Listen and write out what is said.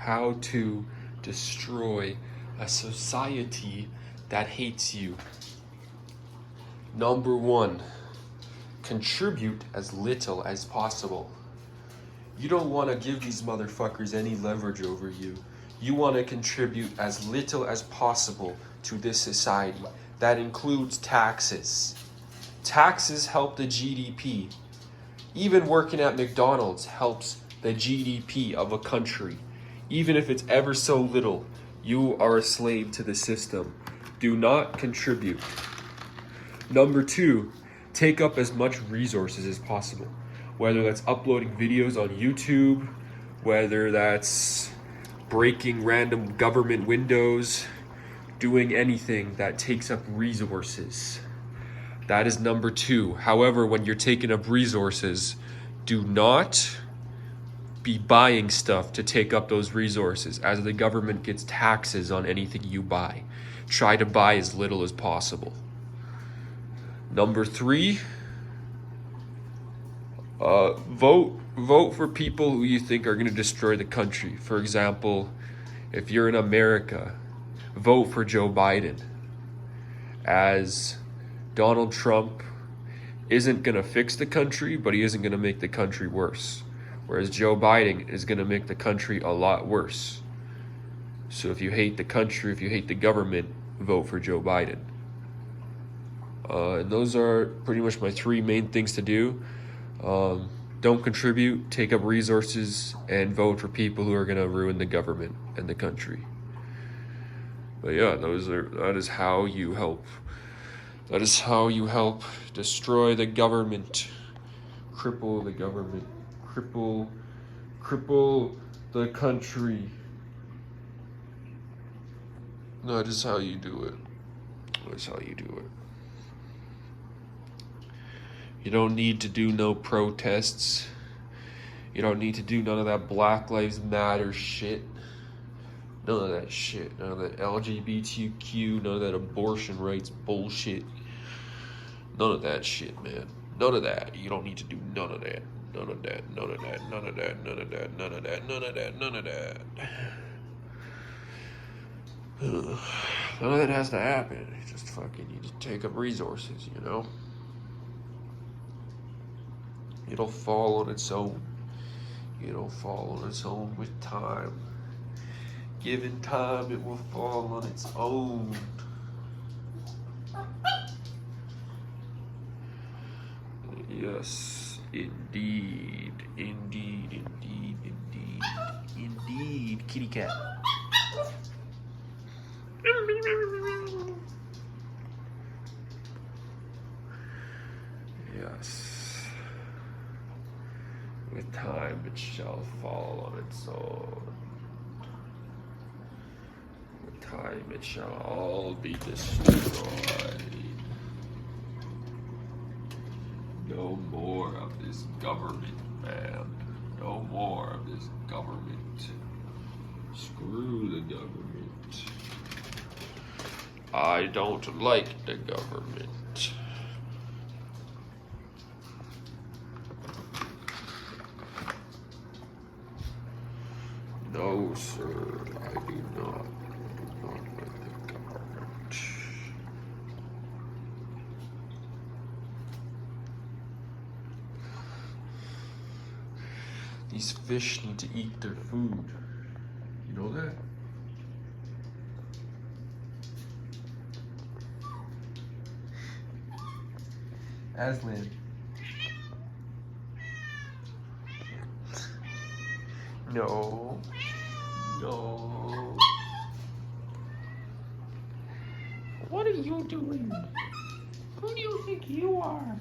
how to destroy a society that hates you. Number one, contribute as little as possible. You don't want to give these motherfuckers any leverage over you. You want to contribute as little as possible to this society. That includes taxes. Taxes help the GDP. Even working at McDonald's helps the GDP of a country. Even if it's ever so little, you are a slave to the system. Do not contribute. Number two, take up as much resources as possible. Whether that's uploading videos on YouTube, whether that's breaking random government windows, doing anything that takes up resources. That is number two. However, when you're taking up resources, do not be buying stuff to take up those resources, as the government gets taxes on anything you buy. Try to buy as little as possible. Number three, vote for people who you think are going to destroy the country. For example, if you're in America, vote for Joe Biden, as Donald Trump isn't going to fix the country, but he isn't going to make the country worse. Whereas Joe Biden is going to make the country a lot worse. So if you hate the country, if you hate the government, vote for Joe Biden. And those are pretty much my three main things to do. Don't contribute, take up resources, and vote for people who are going to ruin the government and the country. But yeah, that is how you help. That is how you help destroy the government, cripple the government, cripple the country. That is how you do it. That is how you do it. You don't need to do no protests. You don't need to do none of that Black Lives Matter shit. None of that shit. None of that LGBTQ, none of that abortion rights bullshit. None of that shit, man. None of that. You don't need to do none of that. None of that. None of that. None of that. None of that. None of that. None of that. None of that. None of that has to happen. You just take up resources, you know? It'll fall on its own. It'll fall on its own with time. Given time, it will fall on its own. Yes, indeed. Indeed, indeed, indeed. Indeed, kitty cat. Yes. With time, it shall fall on its own. With time, it shall all be destroyed. No more of this government, man. No more of this government. Screw the government. I don't like the government. No, sir, I do not. I do not like the government. These fish need to eat their food. You know that? Aslan. No. No. What are you doing? Who do you think you are?